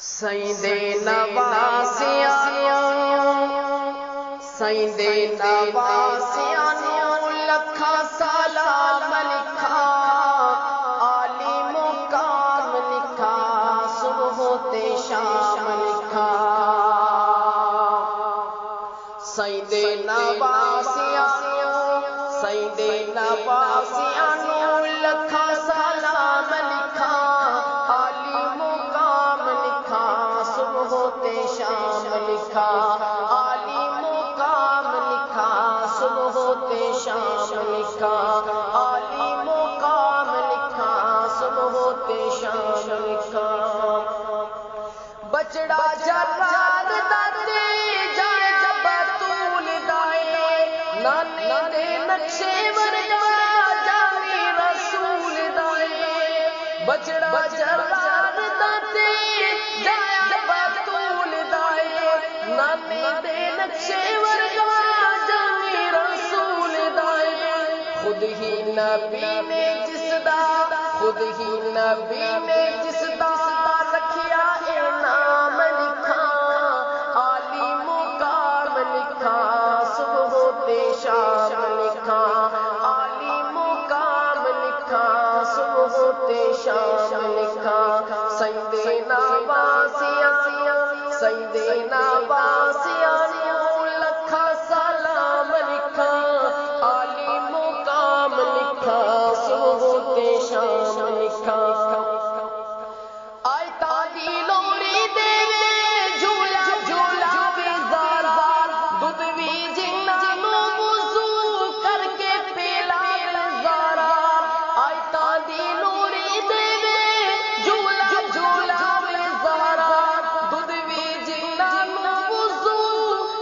سید نواسیاں سید نواسیاں لکھا سلام لکھا عالی مقام لکھا صبح ہوتے شام لکھا سید نواسیاں سید نواسیاں لکھا سلام لکھا عالی مقام لکھا صبح ہوتے شام لکھا عالی مقام لکھا صبح ہوتے شام لکھا عالی مقام لکھا صبح ہوتے شام لکھا بچڑا جرار داتے جائے بطول دائے نانے دے نقشے ورگا جامی رسول دائے بچڑا جرار داتے جائے بطول دائے نانے دے نقشے ورگا جامی رسول دائے خود ہی نبی نے جس دا خود ہی نبی نے جس دا رکھیا انعام لکھا عالی مقام لکھا صبح ہوتے شام لکھا عالی مقام لکھا صبح ہوتے شام لکھا سید نواسیاں سید نواسیاں لکھا سلام لکھا عالی مقام لکھا صبح ہوتے شام لکھا آئی تاگی لوری دے جھولا جھولا بھی زارا دودھ بھی جنانو وضو کر کے پیلا زارا آئی تاگی لوری دے جھولا جھولا بھی زارا دودھ بھی جنانو وضو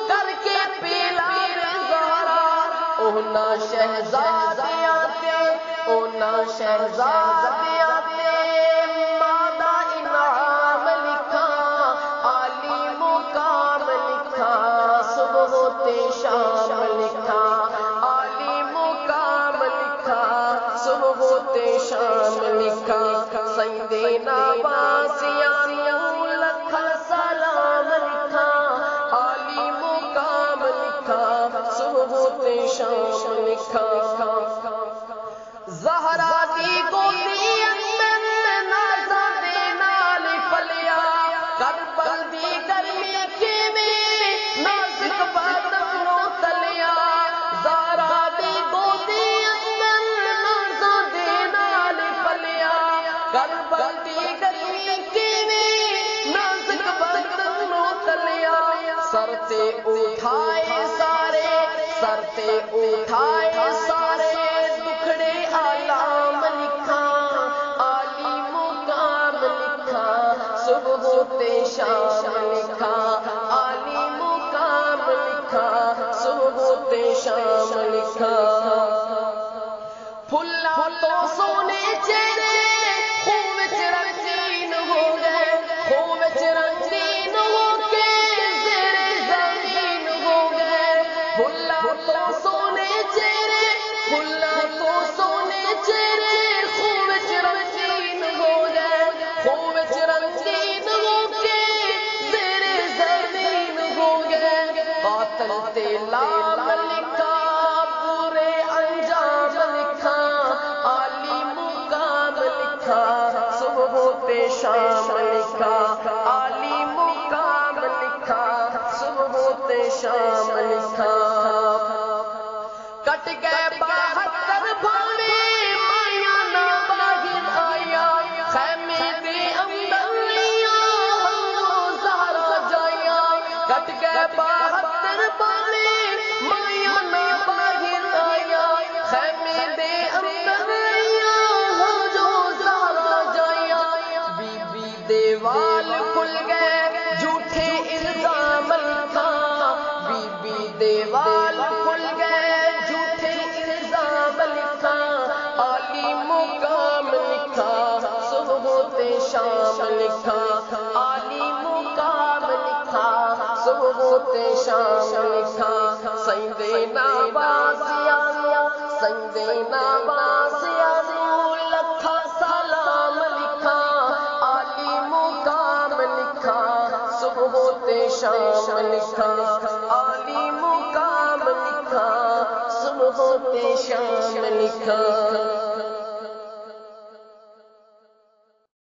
کر کے پیلا زارا اونا شہزادیاں تے اونا شہزادیاں تے مادہ انعام لکھا عالی مقام لکھا صبح ہوتے شام لکھا عالی مقام لکھا صبح ہوتے شام لکھا سید نواسیاں لکھا سلام لکھا عالی مقام لکھا صبح ہوتے شام لکھا زہرا دی گودی اندر نازا دے نال پلیا کربل دی گرمی کیویں نازک بادم نو تلیا زہرا دی گودی اندر نازا دے نال پلیا کربل دی گرمی کیویں نازک بادم نو تلیا سر تے اٹھائے سارے سر تے اٹھائے سارے دکھڑے علام لکھا عالی مقام لکھا صبح ہوتے شام لکھا عالی مقام لکھا صبح ہوتے شام لکھا پھلا تو سونے چہرے خوہ وچ رنگین ہو گئے خوہ وچ رنگین ہو کے زیر زمین ہو گئے پھلا تو سونے چہرے پھلا تو سونے چہرے خوہ وچ رنگین ہو گئے خوہ وچ رنگین ہو کے زیر زمین ہو گئے قاتل تے لام لکھا برے انجام لکھا عالی مقام لکھا صبح ہوتے شام لکھا عالی مقام لکھا صبح ہوتے شام لکھا کٹ گئے 72 بھاوے مائیاں نہ باہر آیا خیمے دے اندر لیاں زہرا جایا کٹ گئے 72 بھاوے مائیاں نہ باہر آیا خیمے دے اندر لیاں زہرا جایا بی بی دیوال کھل گئے جھوٹے الزام لکھا بی بی دیوال کھل گئے جھوٹے الزام لکھا عالی مقام لکھا صبح ہوتے شام لکھا عالی مقام لکھا صبح ہوتے شام لکھا سید نواسیاں سید نواسیاں لکھا سلام لکھا عالی مقام لکھا شام لکھا، عالی مقام لکھا، صبح ہوتے شام لکھا۔